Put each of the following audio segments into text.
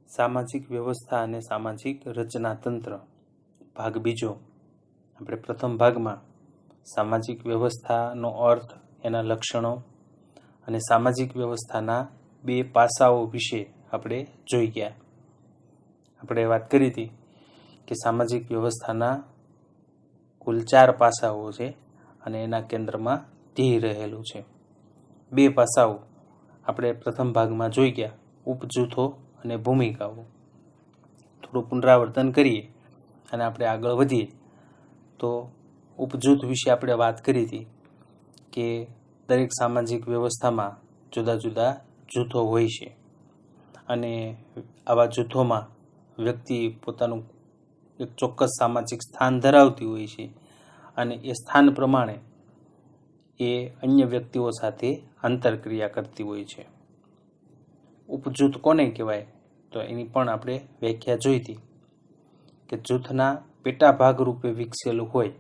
સામાજિક વ્યવસ્થા અને સામાજિક રચનાતંત્ર ભાગ બીજો. આપણે પ્રથમ ભાગમાં સામાજિક વ્યવસ્થાનો અર્થ, એના લક્ષણો અને સામાજિક વ્યવસ્થાના બે પાસાઓ વિશે આપણે જોઈ ગયા. આપણે વાત કરી હતી કે સામાજિક વ્યવસ્થાના કુલ 4 પાસાઓ છે અને એના કેન્દ્રમાં ધ્યેય રહેલું છે. બે પાસાઓ આપણે પ્રથમ ભાગમાં જોઈ ગયા, ઉપજૂથો અને ભૂમિકાઓ. થોડું પુનરાવર્તન કરીએ અને આપણે આગળ વધીએ તો ઉપજૂથ વિશે આપણે વાત કરી હતી કે દરેક સામાજિક વ્યવસ્થામાં જુદા જુદા જૂથો હોય છે અને આવા જૂથોમાં વ્યક્તિ પોતાનું એક ચોક્કસ સામાજિક સ્થાન ધરાવતી હોય છે અને એ સ્થાન પ્રમાણે એ અન્ય વ્યક્તિઓ સાથે આંતરક્રિયા કરતી હોય છે. ઉપજૂથ કોને કહેવાય? તો એની પણ આપણે વ્યાખ્યા જોઈ હતી કે જૂથના પેટા ભાગ રૂપે વિકસેલું હોય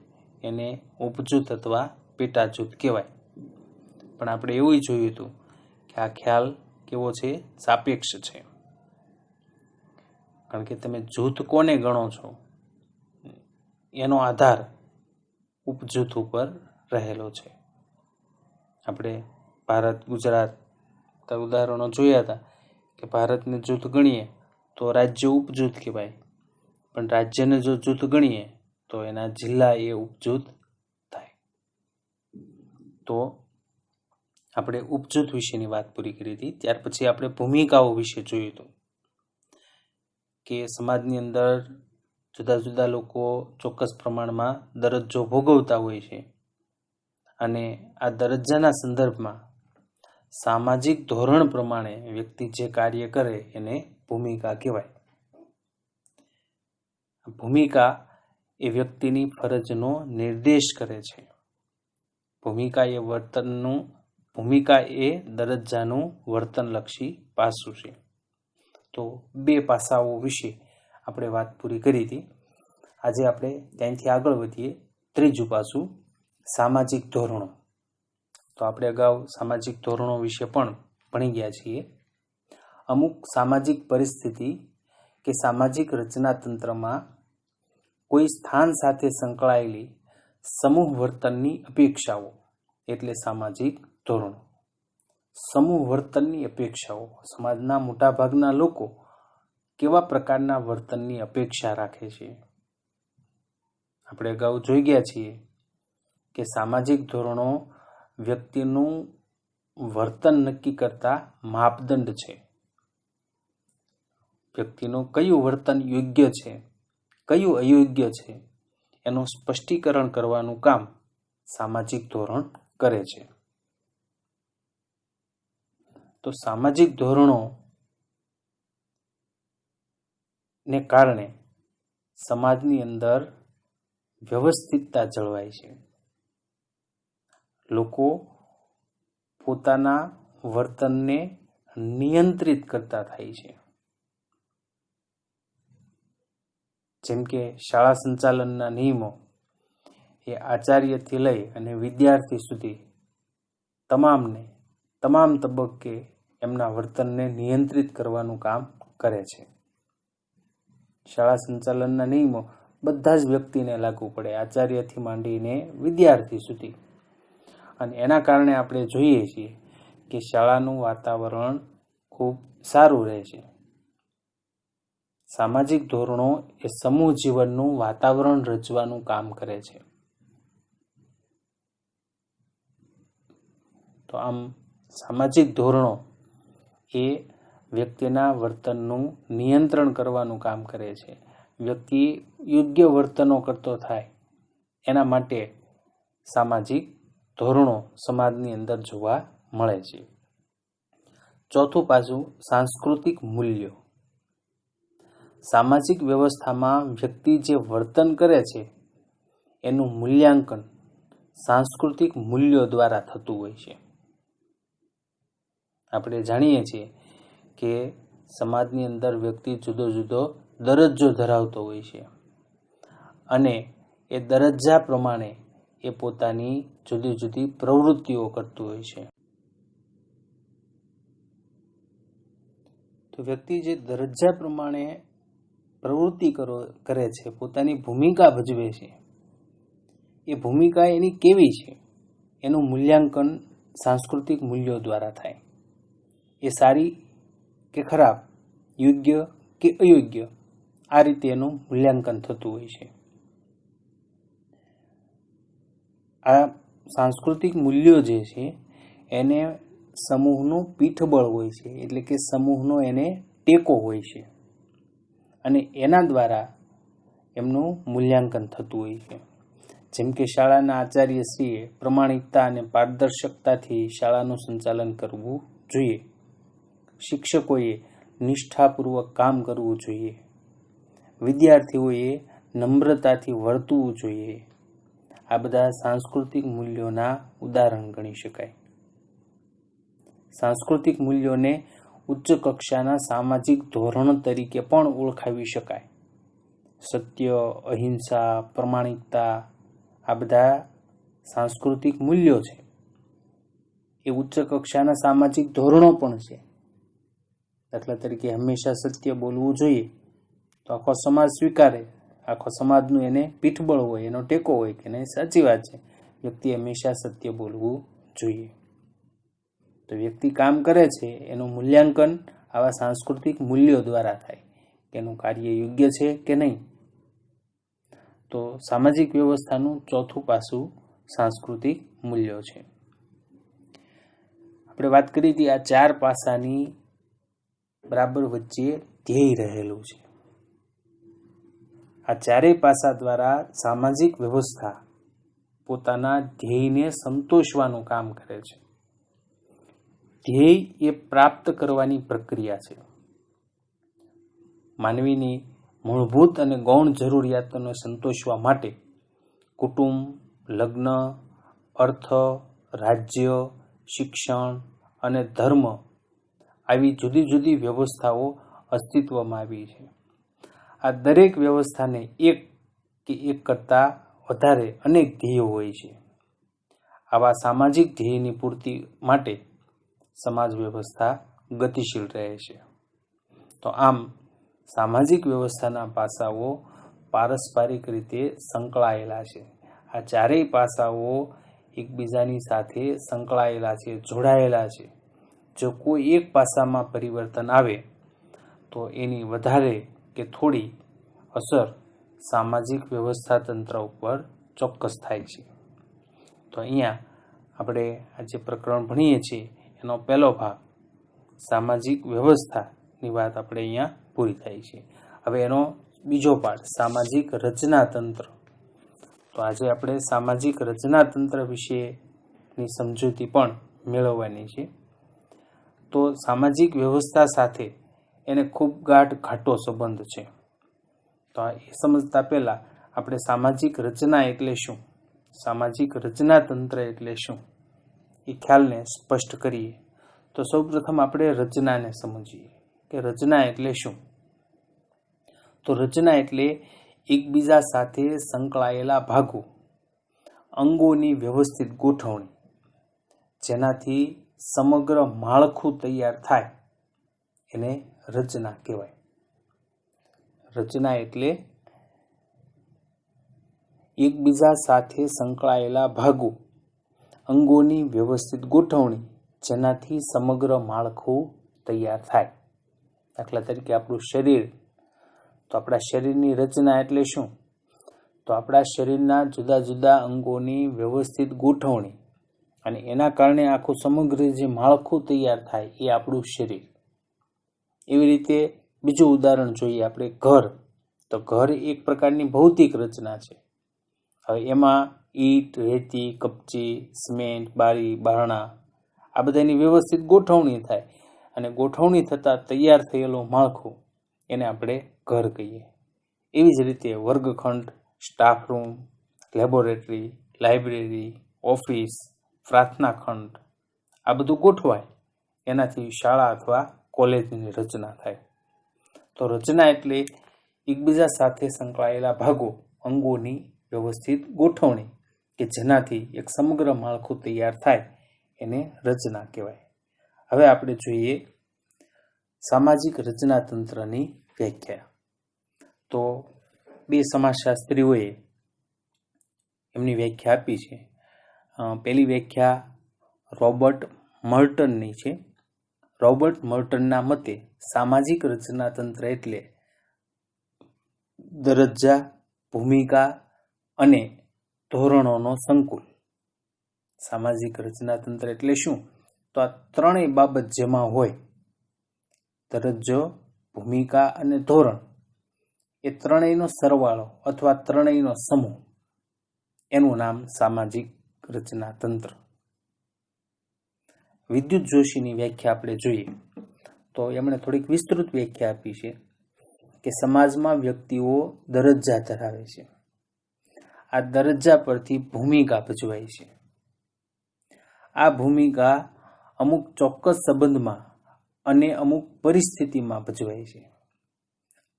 એને ઉપજૂથ અથવા પેટા જૂથ કહેવાય. પણ આપણે એવું જોયું હતું કે આ ખ્યાલ કેવો છે? સાપેક્ષ છે. કારણ કે તમે જૂથ કોને ગણો છો એનો આધાર ઉપજૂથ ઉપર રહેલો છે. આપણે ભારત, ગુજરાત ઉદાહરણો જોયા હતા કે ભારતને જૂથ ગણીએ તો રાજ્ય ઉપજૂથ કહેવાય, પણ રાજ્યને જો જૂથ ગણીએ તો એના જિલ્લા એ ઉપજૂથ થાય. તો આપણે ઉપજૂથ વિશેની વાત પૂરી કરી હતી. ત્યાર પછી આપણે ભૂમિકાઓ વિશે જોયું હતું કે સમાજની અંદર જુદા જુદા લોકો ચોક્કસ પ્રમાણમાં દરજ્જો ભોગવતા હોય છે અને આ દરજ્જાના સંદર્ભમાં સામાજિક ધોરણ પ્રમાણે વ્યક્તિ જે કાર્ય કરે એને ભૂમિકા કહેવાય. ભૂમિકા એ વ્યક્તિની ફરજનો નિર્દેશ કરે છે. ભૂમિકા એ દરજ્જાનું વર્તનલક્ષી પાસું છે. તો બે પાસાઓ વિશે આપણે વાત પૂરી કરી હતી. આજે આપણે ત્યાંથી આગળ વધીએ. ત્રીજું પાસું, સામાજિક ધોરણો. તો આપણે અગાઉ સામાજિક ધોરણો વિશે પણ ભણી ગયા છીએ. અમુક સામાજિક પરિસ્થિતિ કે સામાજિક રચનાતંત્રમાં કોઈ સ્થાન સાથે સંકળાયેલી સમૂહ વર્તનની અપેક્ષાઓ એટલે સામાજિક ધોરણો. સમૂહ વર્તનની અપેક્ષાઓ, સમાજના મોટાભાગના લોકો કેવા પ્રકારના વર્તનની અપેક્ષા રાખે છે. આપણે અગાઉ જોઈ ગયા છીએ કે સામાજિક ધોરણો વ્યક્તિનું વર્તન નક્કી કરતા માપદંડ છે. વ્યક્તિનું કયું વર્તન યોગ્ય છે, કયું અયોગ્ય છે એનું સ્પષ્ટીકરણ કરવાનું કામ સામાજિક ધોરણ કરે છે. તો સામાજિક ધોરણો ને કારણે સમાજની અંદર વ્યવસ્થિતતા જળવાય છે. લોકો પોતાના વર્તનને નિયંત્રિત કરતા થાય છે. જેમ કે શાળા સંચાલનના નિયમો એ આચાર્યથી લઈ અને વિદ્યાર્થી સુધી તમામ તબક્કે એમના વર્તનને નિયંત્રિત કરવાનું કામ કરે છે. શાળા સંચાલનના નિયમો બધા જ વ્યક્તિને લાગુ પડે, આચાર્યથી માંડીને વિદ્યાર્થી સુધી. અને એના કારણે આપણે જોઈએ છીએ કે શાળાનું વાતાવરણ ખૂબ સારું રહે છે. સામાજિક ધોરણો એ સમૂહ જીવનનું વાતાવરણ રચવાનું કામ કરે છે. તો આમ સામાજિક ધોરણો એ વ્યક્તિના વર્તનનું નિયંત્રણ કરવાનું કામ કરે છે. વ્યક્તિ યોગ્ય વર્તનો કરતો થાય એના માટે સામાજિક ધોરણો સમાજની અંદર જોવા મળે છે. ચોથું પાસું, સાંસ્કૃતિક મૂલ્યો. સામાજિક વ્યવસ્થામાં વ્યક્તિ જે વર્તન કરે છે એનું મૂલ્યાંકન સાંસ્કૃતિક મૂલ્યો દ્વારા થતું હોય છે. આપણે જાણીએ છીએ કે સમાજની અંદર વ્યક્તિ જુદો જુદો દરજ્જો ધરાવતો હોય છે અને એ દરજ્જા પ્રમાણે એ પોતાની જુદી જુદી પ્રવૃત્તિઓ કરતું હોય છે. તો વ્યક્તિ જે દરજ્જા પ્રમાણે પ્રવૃત્તિ કરે છે, પોતાની ભૂમિકા ભજવે છે, એ ભૂમિકા એની કેવી છે એનું મૂલ્યાંકન સાંસ્કૃતિક મૂલ્યો દ્વારા થાય. એ સારી કે ખરાબ, યોગ્ય કે અયોગ્ય, આ રીતે એનું મૂલ્યાંકન થતું હોય છે. આ સાંસ્કૃતિક મૂલ્યો જે છે એને સમૂહનું પીઠબળ હોય છે, એટલે કે સમૂહનો એને ટેકો હોય છે અને એના દ્વારા એમનું મૂલ્યાંકન થતું હોય છે. જેમ કે શાળાના આચાર્યશ્રીએ પ્રમાણિકતા અને પારદર્શકતાથી શાળાનું સંચાલન કરવું જોઈએ. શિક્ષકોએ નિષ્ઠાપૂર્વક કામ કરવું જોઈએ. વિદ્યાર્થીઓએ નમ્રતાથી વર્તવું જોઈએ. આ બધા સાંસ્કૃતિક મૂલ્યોના ઉદાહરણ ગણી શકાય. સાંસ્કૃતિક મૂલ્યોને ઉચ્ચ કક્ષાના સામાજિક ધોરણ તરીકે પણ ઓળખાવી શકાય. સત્ય, અહિંસા, પ્રમાણિકતા, આ બધા સાંસ્કૃતિક મૂલ્યો છે. એ ઉચ્ચ કક્ષાના સામાજિક ધોરણો પણ છે. દાખલા તરીકે હંમેશા સત્ય બોલવું જોઈએ તો આખો સમાજ સ્વીકારે, આખો સમાજનું એને પીઠબળ હોય, એનો ટેકો હોય કે નહીં, સાચી વાત છે, વ્યક્તિ હંમેશા સત્ય બોલવું જોઈએ. તો વ્યક્તિ કામ કરે છે એનું મૂલ્યાંકન આવા સાંસ્કૃતિક મૂલ્યો દ્વારા થાય કે એનું કાર્ય યોગ્ય છે કે નહીં. તો સામાજિક વ્યવસ્થાનું ચોથું પાસું સાંસ્કૃતિક મૂલ્યો છે. આપણે વાત કરી હતી આ 4 પાસાની બરાબર વચ્ચે ધ્યેય રહેલું છે. આ 4 પાસા દ્વારા સામાજિક વ્યવસ્થા પોતાના ધ્યેયને સંતોષવાનું કામ કરે છે. ધ્યેય એ પ્રાપ્ત કરવાની પ્રક્રિયા છે. માનવીની મૂળભૂત અને ગૌણ જરૂરિયાતોને સંતોષવા માટે કુટુંબ, લગ્ન, અર્થ, રાજ્ય, શિક્ષણ અને ધર્મ આવી જુદી જુદી વ્યવસ્થાઓ અસ્તિત્વમાં આવી છે. આ દરેક વ્યવસ્થાને એક કે એક કરતાં વધારે અનેક ધ્યેયો હોય છે. આવા સામાજિક ધ્યેયની પૂર્તિ માટે સમાજ વ્યવસ્થા ગતિશીલ રહે છે. તો આમ સામાજિક વ્યવસ્થાના પાસાઓ પારસ્પરિક રીતે સંકળાયેલા છે. આ 4 પાસાઓ એકબીજાની સાથે સંકળાયેલા છે, જોડાયેલા છે. જો કોઈ એક પાસામાં પરિવર્તન આવે તો એની વધારે કે થોડી અસર સામાજિક વ્યવસ્થા તંત્ર ઉપર ચોક્કસ થાય છે. તો અહીંયા આપણે આ જે પ્રકરણ ભણીએ છીએ એનો પહેલો ભાગ સામાજિક વ્યવસ્થાની વાત આપણે અહીંયા પૂરી થાય છે. હવે એનો બીજો પાઠ સામાજિક રચનાતંત્ર. તો આજે આપણે સામાજિક રચનાતંત્ર વિશેની સમજૂતી પણ મેળવવાની છે. તો સામાજિક વ્યવસ્થા સાથે એને ખૂબ ઘાટો સંબંધ છે. તો એ સમજતા પહેલા આપણે સામાજિક રચના એટલે શું, સામાજિક રચનાતંત્ર એટલે શું, એ ખ્યાલને સ્પષ્ટ કરીએ. તો સૌપ્રથમ આપણે રચનાને સમજીએ કે રચના એટલે શું. તો રચના એટલે એકબીજા સાથે સંકળાયેલા ભાગો, અંગોની વ્યવસ્થિત ગોઠવણી, જેનાથી સમગ્ર માળખું તૈયાર થાય એને રચના કહેવાય. રચના એટલે એકબીજા સાથે સંકળાયેલા ભાગો, અંગોની વ્યવસ્થિત ગોઠવણી, જેનાથી સમગ્ર માળખું તૈયાર થાય. દાખલા તરીકે આપણું શરીર. તો આપણા શરીરની રચના એટલે શું? તો આપણા શરીરના જુદા જુદા અંગોની વ્યવસ્થિત ગોઠવણી અને એના કારણે આખું સમગ્ર જે માળખું તૈયાર થાય એ આપણું શરીર. એવી રીતે બીજું ઉદાહરણ જોઈએ આપણે ઘર. તો ઘર એક પ્રકારની ભૌતિક રચના છે. હવે એમાં ઈંટ, રેતી, કપચી, સિમેન્ટ, બારી, બારણા આ બધાની વ્યવસ્થિત ગોઠવણી થાય અને ગોઠવણી થતાં તૈયાર થયેલું માળખું એને આપણે ઘર કહીએ. એવી જ રીતે વર્ગખંડ, staff room, laboratory, library, office, પ્રાર્થના ખંડ આ બધું ગોઠવાય એનાથી શાળા અથવા કોલેજની રચના થાય. તો રચના એટલે એકબીજા સાથે સંકળાયેલા ભાગો, અંગોની વ્યવસ્થિત ગોઠવણી કે જેનાથી એક સમગ્ર માળખું તૈયાર થાય એને રચના કહેવાય. હવે આપણે જોઈએ સામાજિક રચનાતંત્રની વ્યાખ્યા. તો બે સમાજશાસ્ત્રીઓએ એમની વ્યાખ્યા આપી છે. પહેલી વ્યાખ્યા રોબર્ટ મર્ટનની છે. રોબર્ટ મર્ટનના મતે સામાજિક રચનાતંત્ર એટલે દરજ્જા, ભૂમિકા અને ધોરણોનો સંકુલ. સામાજિક રચનાતંત્ર એટલે શું? તો આ ત્રણેય બાબત જેમાં હોય, દરજ્જો, ભૂમિકા અને ધોરણ, એ ત્રણેયનો સરવાળો અથવા ત્રણેયનો સમૂહ, એનું નામ સામાજિક રચનાતંત્ર. વિદ્યુત જોશીની વ્યાખ્યા આપણે જોઈએ તો એમણે થોડીક વિસ્તૃત વ્યાખ્યા આપી છે કે સમાજમાં વ્યક્તિઓ દરજ્જા ધરાવે છે. આ દરજ્જા પરથી ભૂમિકા ભજવાય છે. આ ભૂમિકા અમુક ચોક્કસ સંબંધમાં અને અમુક પરિસ્થિતિમાં ભજવાય છે.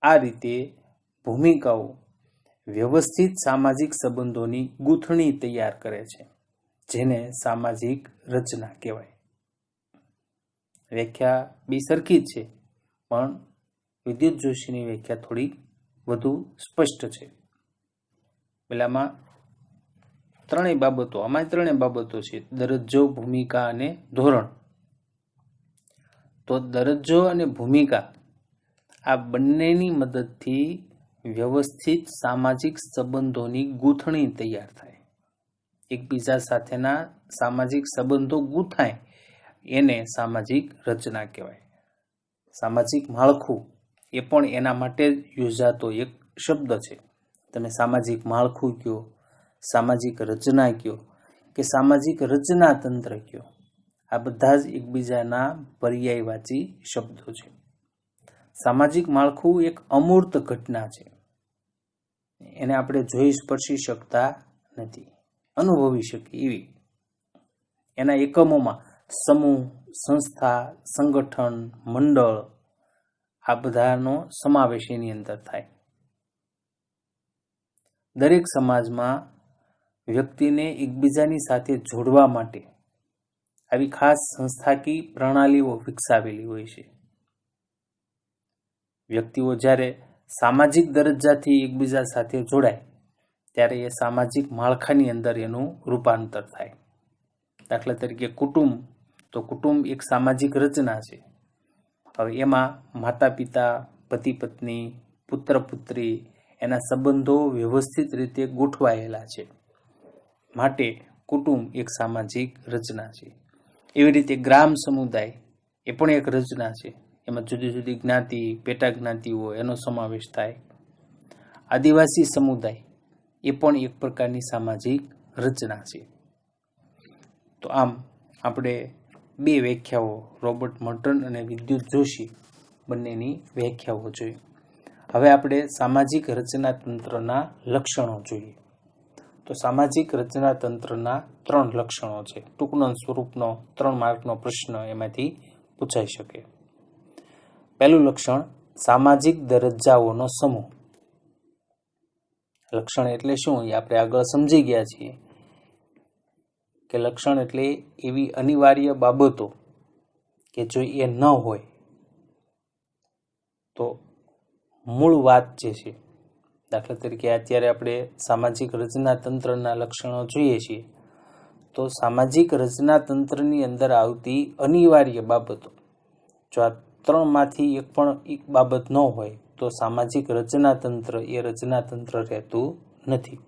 આ રીતે ભૂમિકાઓ વ્યવસ્થિત સામાજિક સંબંધોની ગૂંથણી તૈયાર કરે છે, જેને સામાજિક રચના કહેવાય. વ્યાખ્યા બી સરખી જ છે, પણ વિદ્યુત જોશીની વ્યાખ્યા થોડી વધુ સ્પષ્ટ છે. પેલામાં ત્રણેય બાબતો છે, દરજ્જો, ભૂમિકા અને ધોરણ. તો દરજ્જો અને ભૂમિકા આ બંનેની મદદથી વ્યવસ્થિત સામાજિક સંબંધોની ગૂંથણી તૈયાર થાય. એકબીજા સાથેના સામાજિક સંબંધો ગૂંથાય, એને સામાજિક રચના કહેવાય. સામાજિક માળખું એ પણ એના માટે યોજાતો એક શબ્દ છે. તમે સામાજિક માળખું કયો, સામાજિક રચના કયો કે સામાજિક રચનાતંત્ર કયો, આ બધા જ એકબીજાના પર્યાયવાચી શબ્દો છે. સામાજિક માળખું એક અમૂર્ત ઘટના છે. એને આપણે જોઈ સ્પર્શી શકતા નથી, અનુભવી શકીએ એવી. એના એકમોમાં સમૂહ, સંસ્થા, સંગઠન, મંડળ, આ બધાનો સમાવેશ એની અંદર થાય. દરેક સમાજમાં વ્યક્તિને એકબીજાની સાથે જોડવા માટે આવી ખાસ સંસ્થાકીય પ્રણાલીઓ વિકસાવેલી હોય છે. વ્યક્તિઓ જ્યારે સામાજિક દરજ્જાથી એકબીજા સાથે જોડાય ત્યારે એ સામાજિક માળખાની અંદર એનું રૂપાંતર થાય. દાખલા તરીકે કુટુંબ, તો કુટુંબ એક સામાજિક રચના છે. હવે એમાં માતા પિતા, પતિ પત્ની, પુત્ર પુત્રી, એના સંબંધો વ્યવસ્થિત રીતે ગોઠવાયેલા છે, માટે કુટુંબ એક સામાજિક રચના છે. એવી રીતે ગ્રામ સમુદાય એ પણ એક રચના છે. એમાં જુદી જુદી જ્ઞાતિ, પેટા જ્ઞાતિઓ, એનો સમાવેશ થાય. આદિવાસી સમુદાય એ પણ એક પ્રકારની સામાજિક રચના છે. તો આમ આપણે બે વ્યાખ્યાઓ, રોબર્ટ મર્ટન અને વિદ્યુત જોશી બંનેની વ્યાખ્યાઓ જોઈ. હવે આપણે સામાજિક રચનાતંત્રના લક્ષણો જોઈએ. તો સામાજિક રચનાતંત્રના 3 લક્ષણો છે. ટૂંકનો સ્વરૂપનો 3 માર્કનો પ્રશ્ન એમાંથી પૂછાઈ શકે. પહેલું લક્ષણ, સામાજિક દરજ્જાઓનો સમૂહ. લક્ષણ એટલે શું એ આપણે આગળ સમજી ગયા છીએ કે લક્ષણ એટલે એવી અનિવાર્ય બાબતો કે જો એ ન હોય તો મૂળ વાત જે છે, દાખલા તરીકે અત્યારે આપણે સામાજિક રચનાતંત્રના લક્ષણો જોઈએ છીએ, તો સામાજિક રચનાતંત્રની અંદર આવતી અનિવાર્ય બાબતો, જો આ 3માંથી એક બાબત ન હોય તો સામાજિક રચનાતંત્ર એ રચનાતંત્ર રહેતું નથી.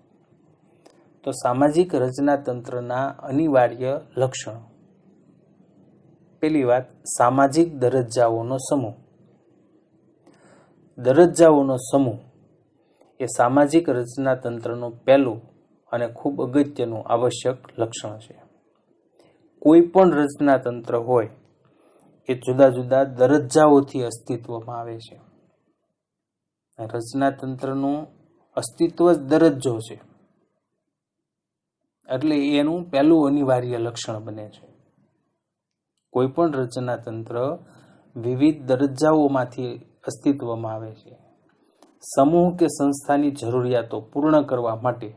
તો સામાજિક રચનાતંત્રના અનિવાર્ય લક્ષણો. પહેલી વાત, સામાજિક દરજ્જાઓનો સમૂહ. દરજ્જાઓનો સમૂહ એ સામાજિક રચનાતંત્રનું પહેલું અને ખૂબ અગત્યનું આવશ્યક લક્ષણ છે. કોઈ પણ રચનાતંત્ર હોય એ જુદા જુદા દરજ્જાઓથી અસ્તિત્વમાં આવે છે. રચનાતંત્રનું અસ્તિત્વ જ દરજ્જો છે, એટલે એનું પહેલું અનિવાર્ય લક્ષણ બને છે. કોઈ પણ રચનાતંત્ર વિવિધ દરજ્જાઓમાંથી અસ્તિત્વમાં આવે છે. સમૂહ કે સંસ્થાની જરૂરિયાતો પૂર્ણ કરવા માટે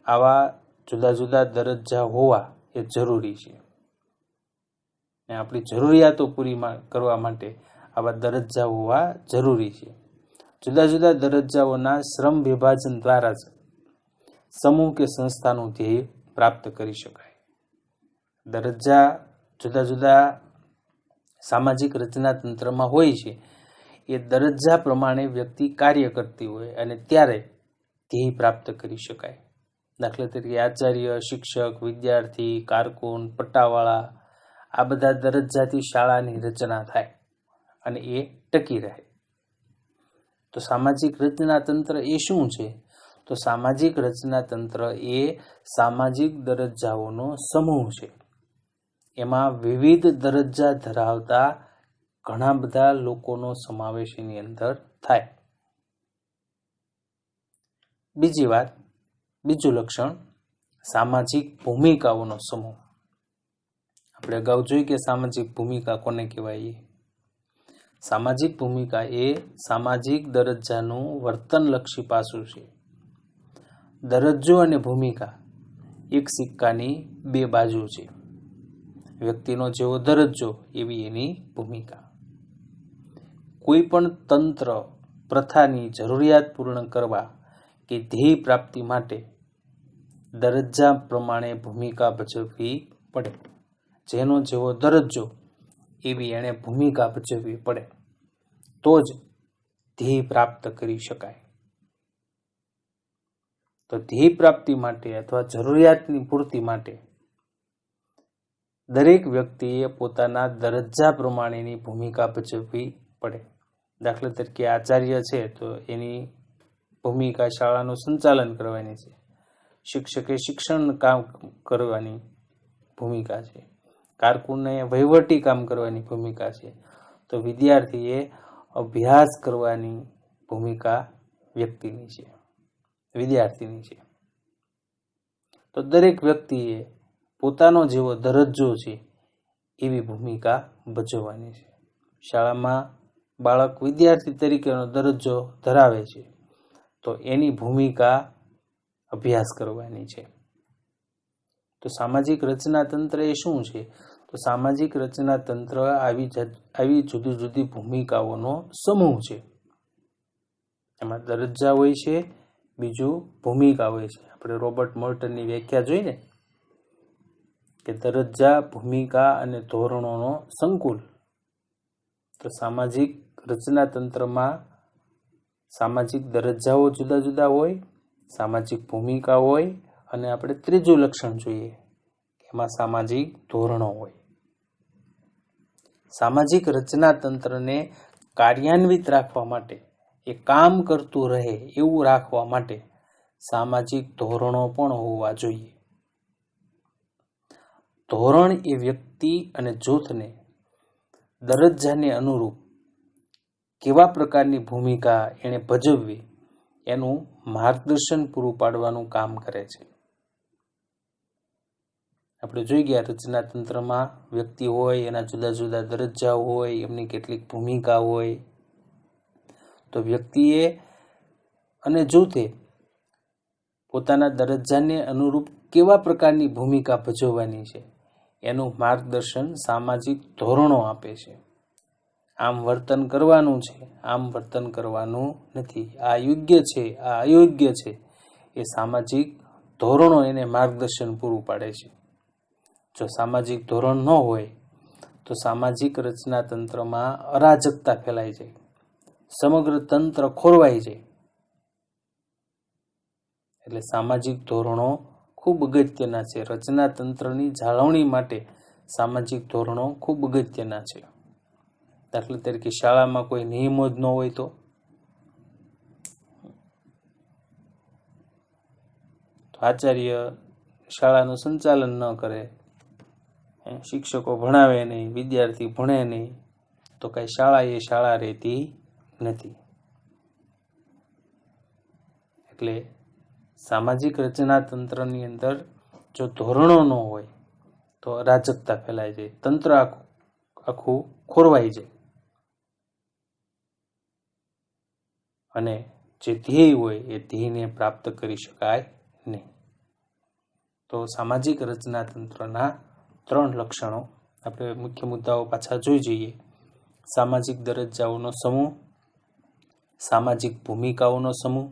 આવા જુદા જુદા દરજ્જા હોવા એ જરૂરી છે. આપણી જરૂરિયાતો પૂરી કરવા માટે આવા દરજ્જા હોવા જરૂરી છે. જુદા જુદા દરજ્જાઓના શ્રમ વિભાજન દ્વારા જ સમૂહ કે સંસ્થાનું ધ્યેય પ્રાપ્ત કરી શકાય. દરજ્જા જુદા જુદા સામાજિક રચના તંત્રમાં હોય છે. એ દરજ્જા પ્રમાણે વ્યક્તિ કાર્ય કરતી હોય અને ત્યારે ધ્યેય પ્રાપ્ત કરી શકાય. દાખલા તરીકે આચાર્ય, શિક્ષક, વિદ્યાર્થી, કારકુન, પટ્ટાવાળા, આ બધા દરજ્જાથી શાળાની રચના થાય અને એ ટકી રહે. તો સામાજિક રચના તંત્ર એ શું છે? તો સામાજિક રચના તંત્ર એ સામાજિક દરજ્જાઓનો સમૂહ છે. એમાં વિવિધ દરજ્જા ધરાવતા ઘણા બધા લોકોનો સમાવેશ એની અંદર થાય. બીજું લક્ષણ, સામાજિક ભૂમિકાઓનો સમૂહ. આપણે અગાઉ જોઈ કે સામાજિક ભૂમિકા કોને કહેવાય. સામાજિક ભૂમિકા એ સામાજિક દરજ્જાનું વર્તનલક્ષી પાસું છે. દરજ્જો અને ભૂમિકા એક સિક્કાની બે બાજુ છે. વ્યક્તિનો જેવો દરજ્જો એવી એની ભૂમિકા. કોઈ પણ તંત્ર પ્રથાની જરૂરિયાત પૂર્ણ કરવા કે ધ્યેય પ્રાપ્તિ માટે દરજ્જા પ્રમાણે ભૂમિકા ભજવવી પડે. જેનો જેવો દરજ્જો એવી એણે ભૂમિકા ભજવવી પડે, તો જ ધ્યેય પ્રાપ્ત કરી શકાય. તો ધ્યેય પ્રાપ્તિ માટે અથવા જરૂરિયાતની પૂર્તિ માટે દરેક વ્યક્તિએ પોતાના દરજ્જા પ્રમાણેની ભૂમિકા ભજવવી પડે. દાખલા તરીકે આચાર્ય છે તો એની ભૂમિકા શાળાનું સંચાલન કરવાની છે. શિક્ષકે શિક્ષણ કામ કરવાની ભૂમિકા છે. કારકુનને વહીવટી કામ કરવાની ભૂમિકા છે. તો વિદ્યાર્થીએ અભ્યાસ કરવાની ભૂમિકા વિદ્યાર્થીની છે. તો દરેક વ્યક્તિએ પોતાનો જેવો દરજ્જો છે એવી ભૂમિકા ભજવવાની છે. શાળામાં બાળક વિદ્યાર્થી તરીકેનો દરજ્જો ધરાવે છે તો એની ભૂમિકા અભ્યાસ કરવાની છે. તો સામાજિક રચના તંત્ર એ શું છે? તો સામાજિક રચના તંત્ર આવી જુદી જુદી ભૂમિકાઓનો સમૂહ છે. એમાં દરજ્જા હોય છે, બીજું ભૂમિકા હોય છે. આપણે રોબર્ટ મોર્ટનની વ્યાખ્યા જોઈને કે દરજ્જા, ભૂમિકા અને ધોરણોનો સંકુલ. તો સામાજિક રચના તંત્રમાં સામાજિક દરજ્જાઓ જુદા જુદા હોય, સામાજિક ભૂમિકા હોય અને આપણે ત્રીજું લક્ષણ જોઈએ એમાં સામાજિક ધોરણો હોય. સામાજિક રચના તંત્રને કાર્યાન્વિત રાખવા માટે, એ કામ કરતું રહે એવું રાખવા માટે સામાજિક ધોરણો પણ હોવા જોઈએ. ધોરણ એ વ્યક્તિ અને જૂથને દરજ્જાને અનુરૂપ કેવા પ્રકારની ભૂમિકા એને ભજવવી એનું માર્ગદર્શન પૂરું પાડવાનું કામ કરે છે. આપણે જોઈ ગયા રચના તંત્રમાં વ્યક્તિ હોય, એના જુદા જુદા દરજ્જા હોય, એમની કેટલીક ભૂમિકા હોય. તો વ્યક્તિએ અને જૂથે પોતાના દરજ્જાને અનુરૂપ કેવા પ્રકારની ભૂમિકા ભજવવાની છે એનું માર્ગદર્શન સામાજિક ધોરણો આપે છે. આમ વર્તન કરવાનું છે, આમ વર્તન કરવાનું નથી, આ યોગ્ય છે, આ અયોગ્ય છે, એ સામાજિક ધોરણો એને માર્ગદર્શન પૂરું પાડે છે. જો સામાજિક ધોરણ ન હોય તો સામાજિક રચના તંત્રમાં અરાજકતા ફેલાય જાય, સમગ્ર તંત્ર ખોરવાઈ જાય. એટલે સામાજિક ધોરણો ખૂબ અગત્યના છે. રચના તંત્રની જાળવણી માટે સામાજિક ધોરણો ખૂબ અગત્યના છે. દાખલા તરીકે શાળામાં કોઈ નિયમો જ ન હોય તો આચાર્ય શાળાનું સંચાલન ન કરે, શિક્ષકો ભણાવે નહીં, વિદ્યાર્થી ભણે નહીં, તો કઈ શાળા એ શાળા રહેતી નથી. એટલે સામાજિક રચના તંત્રની અંદર જો ધોરણો ન હોય તો અરાજકતા ફેલાય જાય, તંત્ર આખું ખોરવાઈ જાય અને જે ધ્યેય હોય એ ધ્યેયને પ્રાપ્ત કરી શકાય નહીં. તો સામાજિક રચના તંત્રના 3 લક્ષણો આપણે મુખ્ય મુદ્દાઓ પાછા જોઈ જઈએ સામાજિક દરજ્જાઓનો સમૂહ, સામાજિક ભૂમિકાઓનો સમૂહ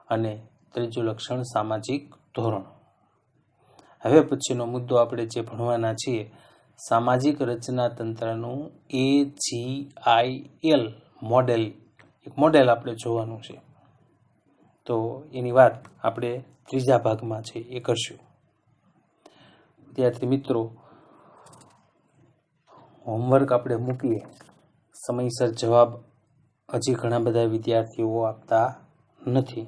અને ત્રીજું લક્ષણ સામાજિક ધોરણ. હવે પછીનો મુદ્દો આપણે જે ભણવાના છીએ, સામાજિક રચના તંત્રનું AGIL મોડેલ. એક મોડેલ આપણે જોવાનું છે. તો એની વાત આપણે ત્રીજા ભાગમાં છે એ કરશું. વિદ્યાર્થી મિત્રો, હોમવર્ક આપણે મૂકીએ, સમયસર જવાબ હજી ઘણા બધા વિદ્યાર્થીઓ આપતા નથી.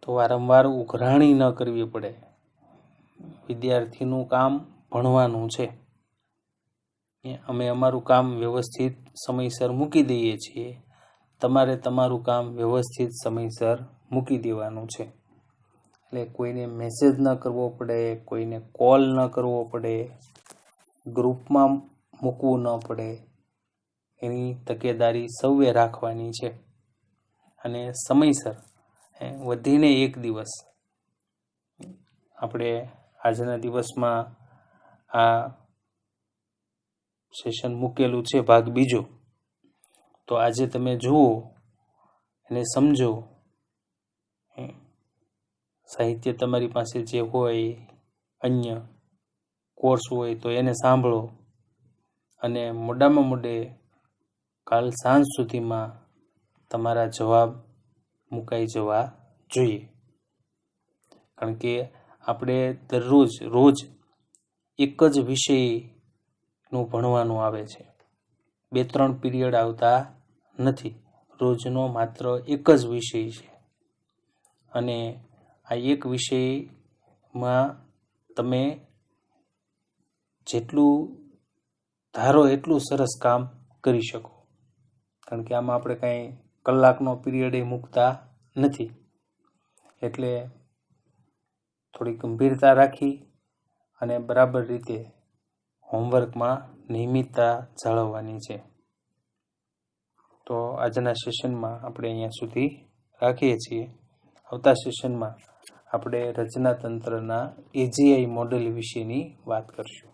તો વારંવાર ઉઘરાણી ન કરવી પડે. વિદ્યાર્થીનું કામ ભણવાનું છે. અમે અમારું કામ વ્યવસ્થિત સમયસર મૂકી દઈએ છીએ. તમારે તમારું કામ વ્યવસ્થિત સમયસર મૂકી દેવાનું છે. એટલે કોઈને મેસેજ ન કરવો પડે, કોઈને કોલ ન કરવો પડે, ગ્રુપમાં મૂકવું ન પડે. એની તકેદારી સૌએ રાખવાની છે. અને સમયસર વધીને એક દિવસ આપણે આજના દિવસમાં આ સેશન મૂકેલું છે, ભાગ બીજો. તો આજે તમે જુઓ અને સમજો. સાહિત્ય તમારી પાસે જે હોય, અન્ય કોર્સ હોય તો એને સાંભળો અને મોડામાં મોડે કાલ સાંજ સુધીમાં તમારા જવાબ મુકાઈ જવા જોઈએ. કારણ કે આપણે રોજ એક જ વિષયનું ભણવાનું આવે છે. 2-3 પીરિયડ આવતા નથી. રોજનો માત્ર એક જ વિષય છે. અને આ એક વિષયમાં તમે જેટલું ધારો એટલું સરસ કામ કરી શકો. કારણ કે આમાં આપણે કાંઈ કલાકનો પીરિયડ મૂકતા નથી. એટલે થોડી ગંભીરતા રાખી અને બરાબર રીતે હોમવર્કમાં નિયમિતતા જાળવવાની છે. તો આજના સેશનમાં આપણે અહીંયા સુધી રાખીએ છીએ. આવતા સેશનમાં આપણે રચનાતંત્રના AGI મોડેલ વિશેની વાત કરશું.